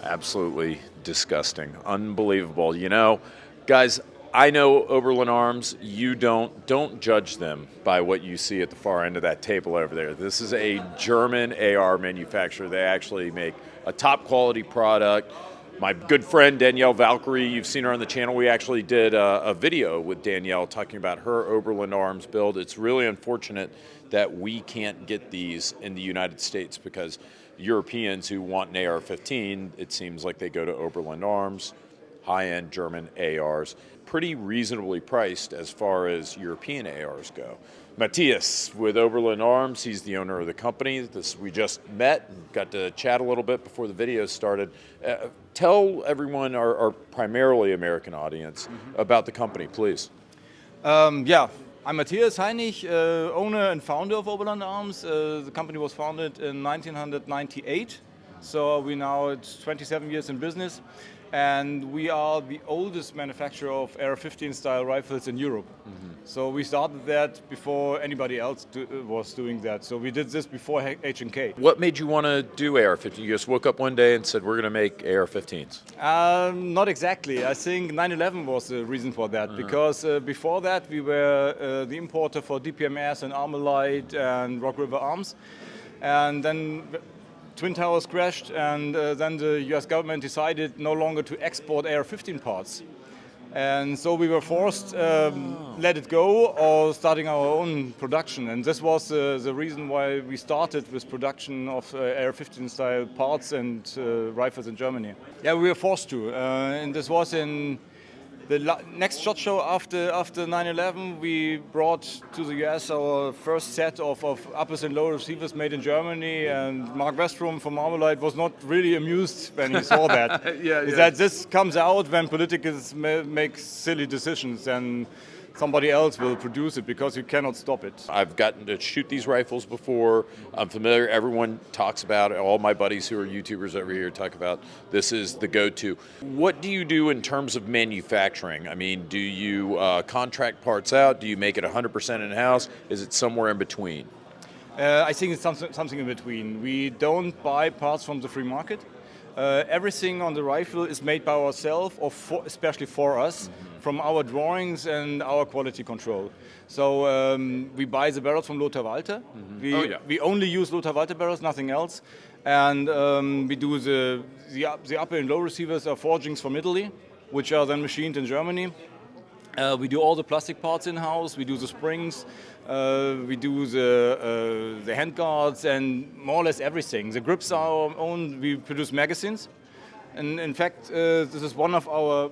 Absolutely disgusting. Unbelievable. You know, guys, I know Oberland Arms. You don't judge them by what you see at the far end of that table over there. This is a German AR manufacturer. They actually make a top quality product. My good friend Danielle Valkyrie, you've seen her on the channel. We actually did a video with Danielle talking about her Oberland Arms build. It's really unfortunate that we can't get these in the United States because Europeans who want an AR-15, it seems like they go to Oberland Arms, high-end German ARs, pretty reasonably priced as far as European ARs go. Matthias with Oberland Arms, he's the owner of the company. We just met and got to chat a little bit before the video started. Tell everyone, our primarily American audience, about the company, please. I'm Matthias Heinig, owner and founder of Oberland Arms. The company was founded in 1998, so we now it's 27 years in business, and we are the oldest manufacturer of AR-15 style rifles in Europe. So we started that before anybody else was doing that. So we did this before H&K. What made you want to do AR-15? You just woke up one day and said, we're going to make AR-15s. Not exactly. I think 9/11 was the reason for that, because before that we were the importer for DPMS and Armalite and Rock River Arms. And then Twin Towers crashed, and then the US government decided no longer to export AR-15 parts. And so we were forced let it go or starting our own production. And this was the reason why we started with production of AR-15 style parts and rifles in Germany. Yeah, we were forced to. And this was in the next SHOT Show after 9/11. We brought to the US our first set of uppers and lower receivers made in Germany, and Mark Westrom from Armalite was not really amused when he saw that. That this comes out when politicians make silly decisions and somebody else will produce it because you cannot stop it. I've gotten to shoot these rifles before. I'm familiar. Everyone talks about it. All my buddies who are YouTubers over here talk about this is the go-to. What do you do in terms of manufacturing? I mean, do you contract parts out? Do you make it 100% in-house? Is it somewhere in between? I think it's something in between. We don't buy parts from the free market. Everything on the rifle is made by ourselves, or especially for us, from our drawings and our quality control. So we buy the barrels from Lothar Walther. We only use Lothar Walther barrels, nothing else. And we do the upper and low receivers are forgings from Italy, which are then machined in Germany. We do all the plastic parts in-house, we do the springs, we do the hand guards, and more or less everything. The grips are our own, we produce magazines. And in fact, this is one of our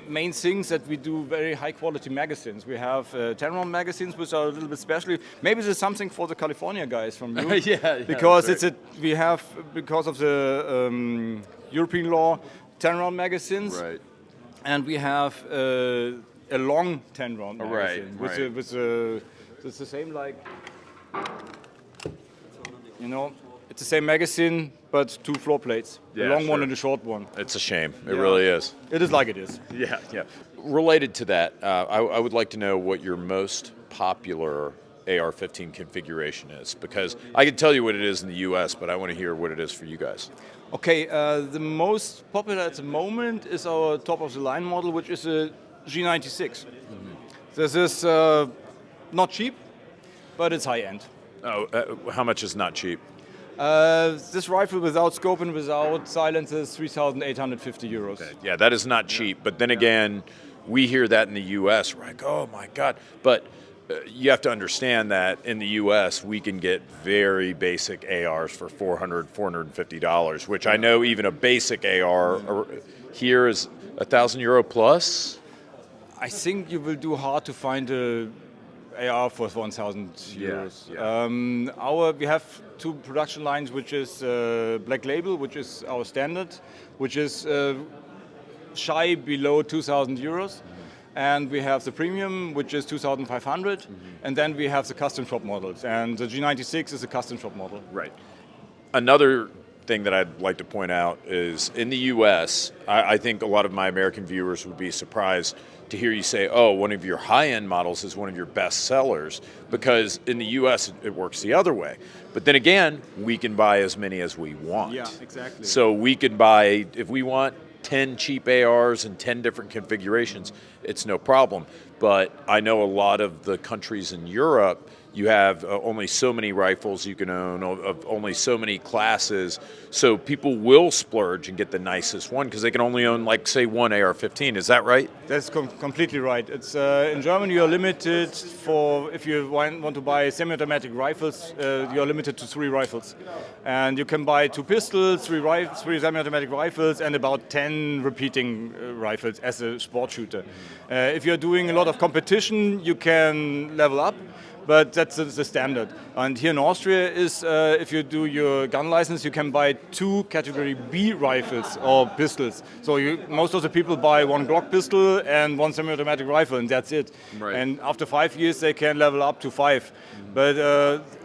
main things, that we do very high quality magazines. We have 10-round magazines, which are a little bit special. Maybe there's something for the California guys from you. Because we have, because of the European law, 10-round magazines. Right. And we have a long 10-round magazine, it's the same, like, you know, it's the same magazine, but two floor plates, the long one and the short one. It's a shame. It really is. It is like it is. Yeah. Related to that, I would like to know what your most popular AR-15 configuration is, because I can tell you what it is in the US, but I want to hear what it is for you guys. Okay, the most popular at the moment is our top-of-the-line model, which is a G96. This is not cheap, but it's high-end. How much is not cheap? This rifle without scope and without silencer is 3,850 euros. Okay. Yeah, that is not cheap, but then again, we hear that in the US, we're like, oh my God. But you have to understand that in the US, we can get very basic ARs for $400, $450, which I know even a basic AR here is €1,000 plus. I think you will do hard to find a AR for 1,000 euros. We have two production lines, which is Black Label, which is our standard, which is shy below 2,000 euros. And we have the premium, which is 2,500, and then we have the custom shop models. And the G96 is a custom shop model. Right. Another thing that I'd like to point out is in the US, I think a lot of my American viewers would be surprised to hear you say, oh, one of your high-end models is one of your best sellers, because in the US it works the other way. But then again, we can buy as many as we want. Yeah, exactly. So we can buy, if we want 10 cheap ARs and 10 different configurations, it's no problem. But I know a lot of the countries in Europe, you have only so many rifles you can own, of only so many classes. So people will splurge and get the nicest one because they can only own, like, say, one AR-15. Is that right? That's completely right. It's in Germany you're limited for, if you want to buy semi-automatic rifles, you're limited to 3 rifles, and you can buy 2 pistols, 3 semi-automatic rifles, and about 10 repeating rifles as a sport shooter. If you're doing a lot of competition, you can level up. But that's the standard. And here in Austria is, if you do your gun license, you can buy 2 category B rifles or pistols. So most of the people buy 1 Glock pistol and 1 semi-automatic rifle, and that's it. Right. And after 5 years, they can level up to 5. But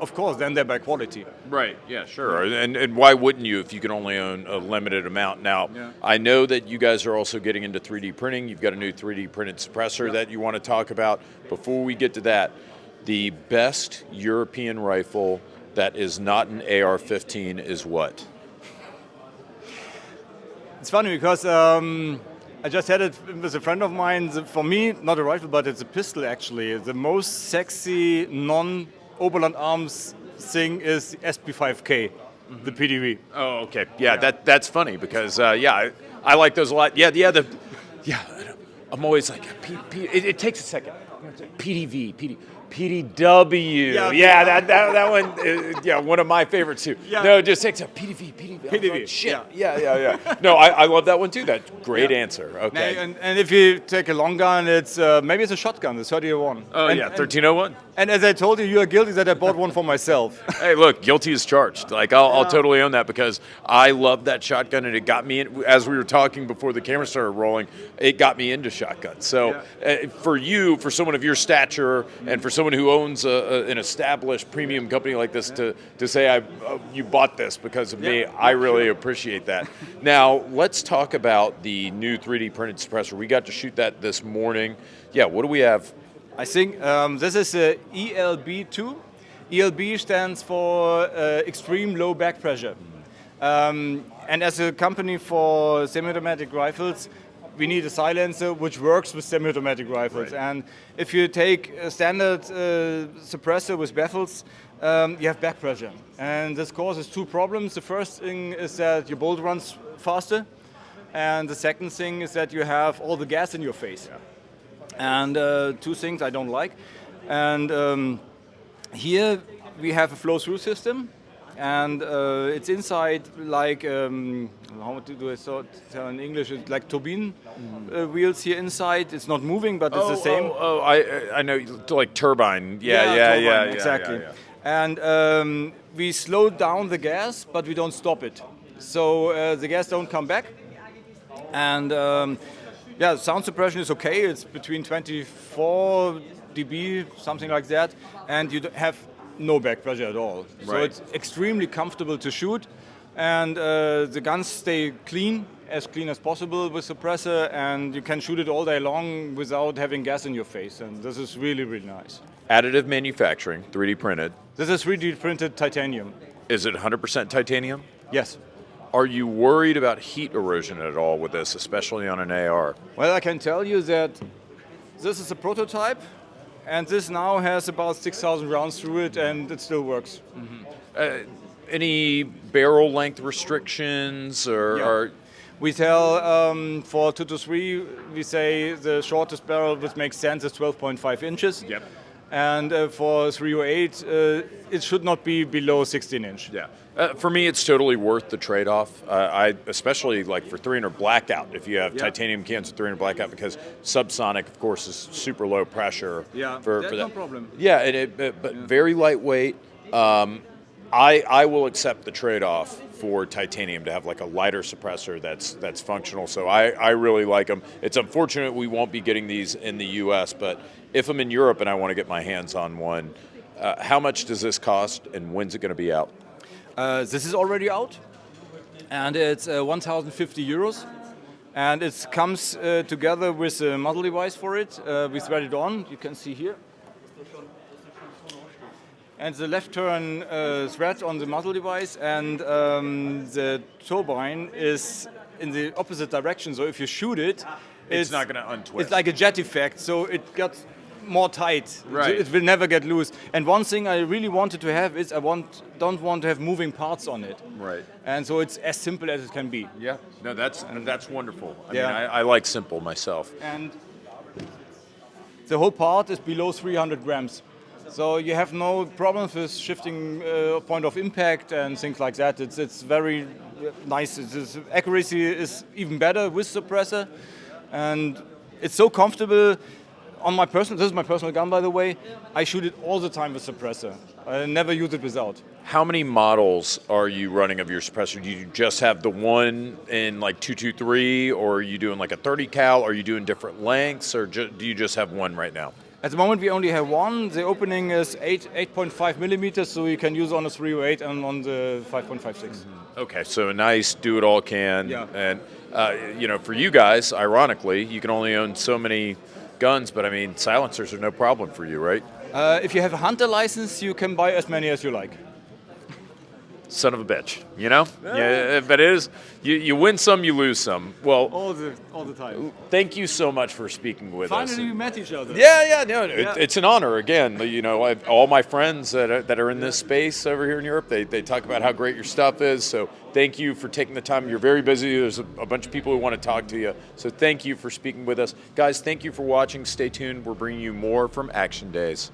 of course, then they're by quality. Right, yeah, sure. And why wouldn't you if you can only own a limited amount? Now, Yeah. I know that you guys are also getting into 3D printing. You've got a new 3D printed suppressor that you want to talk about. Before we get to that, the best European rifle that is not an AR-15 is what? It's funny because I just had it with a friend of mine. For me, not a rifle, but it's a pistol actually. The most sexy non-Oberland Arms thing is SP5K, the PDV. Oh, okay. Yeah, that's funny because, I like those a lot. Yeah, I'm always like, it takes a second. PDV. PDW. Yeah, that one. One of my favorites too. Yeah. No, just takes a PDV. PDV. Like, shit. Yeah. No, I love that one too. That's great answer. Okay. And if you take a long gun, it's maybe it's a shotgun, the 3001. Oh, and, 1301. And as I told you, you are guilty that I bought one for myself. Hey, look, guilty as charged. Like, I'll totally own that because I love that shotgun, and it got me in, as we were talking before the camera started rolling, it got me into shotguns. So for someone of your stature and for someone who owns an established premium company like this to say you bought this because of me, I really appreciate that. Now, let's talk about the new 3D printed suppressor. We got to shoot that this morning. Yeah, what do we have? I think this is a ELB2. ELB stands for extreme low back pressure. And as a company for semi-automatic rifles, we need a silencer which works with semi-automatic rifles. Right. And if you take a standard suppressor with baffles, you have back pressure. And this causes 2 problems. The first thing is that your bolt runs faster. And the second thing is that you have all the gas in your face. Yeah. And 2 things I don't like. And here we have a flow-through system, and it's inside like how do I tell in English? It's like turbine wheels here inside. It's not moving, but it's the same. I know, like turbine. Yeah, turbine, exactly. Yeah. And we slow down the gas, but we don't stop it. So the gas don't come back, and. Sound suppression is okay. It's between 24 dB, something like that, and you have no back pressure at all. Right. So it's extremely comfortable to shoot, and the guns stay clean as possible with suppressor, and you can shoot it all day long without having gas in your face, and this is really, really nice. Additive manufacturing, 3D printed. This is 3D printed titanium. Is it 100% titanium? Yes. Are you worried about heat erosion at all with this, especially on an AR? Well, I can tell you that this is a prototype, and this now has about 6,000 rounds through it, and it still works. Mm-hmm. Any barrel length restrictions, or we tell for 223, we say the shortest barrel which makes sense is 12.5 inches. Yep. And for 308, it should not be below 16 inch. Yeah. For me, it's totally worth the trade-off. I especially like for 300 blackout, if you have titanium cans with 300 blackout, because subsonic, of course, is super low pressure. Yeah, for that's that. no problem. Yeah, but very lightweight. I will accept the trade-off for titanium to have like a lighter suppressor that's functional. So I really like them. It's unfortunate we won't be getting these in the U.S., but if I'm in Europe and I want to get my hands on one, how much does this cost, and when's it going to be out? This is already out, and it's 1,050 euros. And it comes together with a muzzle device for it. We thread it on, you can see here. And the left turn thread on the muzzle device, and the turbine is in the opposite direction. So if you shoot it, It's not going to untwist. It's like a jet effect, so it gets more tight. Right. It will never get loose. And one thing I really wanted to have is don't want to have moving parts on it. Right. And so it's as simple as it can be. Yeah. No, that's wonderful. I Yeah. mean, I like simple myself. And the whole part is below 300 grams. So you have no problems with shifting point of impact and things like that. It's very nice. Accuracy is even better with suppressor. And it's so comfortable. This is my personal gun, by the way. I shoot it all the time with suppressor. I never use it without. How many models are you running of your suppressor? Do you just have the one in like 223, or are you doing like a 30 cal? Are you doing different lengths, or do you just have one right now? At the moment, we only have one. The opening is 8.5 millimeters, so you can use on a 308 and on the 5.56. Okay, so a nice do-it-all can. Yeah. And, for you guys, ironically, you can only own so many guns, but I mean, silencers are no problem for you, right? If you have a hunter license, you can buy as many as you like. Son of a bitch, you know? Yeah, but it is, you win some, you lose some. Well, All the time. thank you so much for speaking with us. Finally, we met each other. Yeah, no, it's an honor. Again, all my friends that are in this space over here in Europe, they talk about how great your stuff is. So thank you for taking the time. You're very busy. There's a bunch of people who want to talk to you. So thank you for speaking with us. Guys, thank you for watching. Stay tuned. We're bringing you more from Action Days.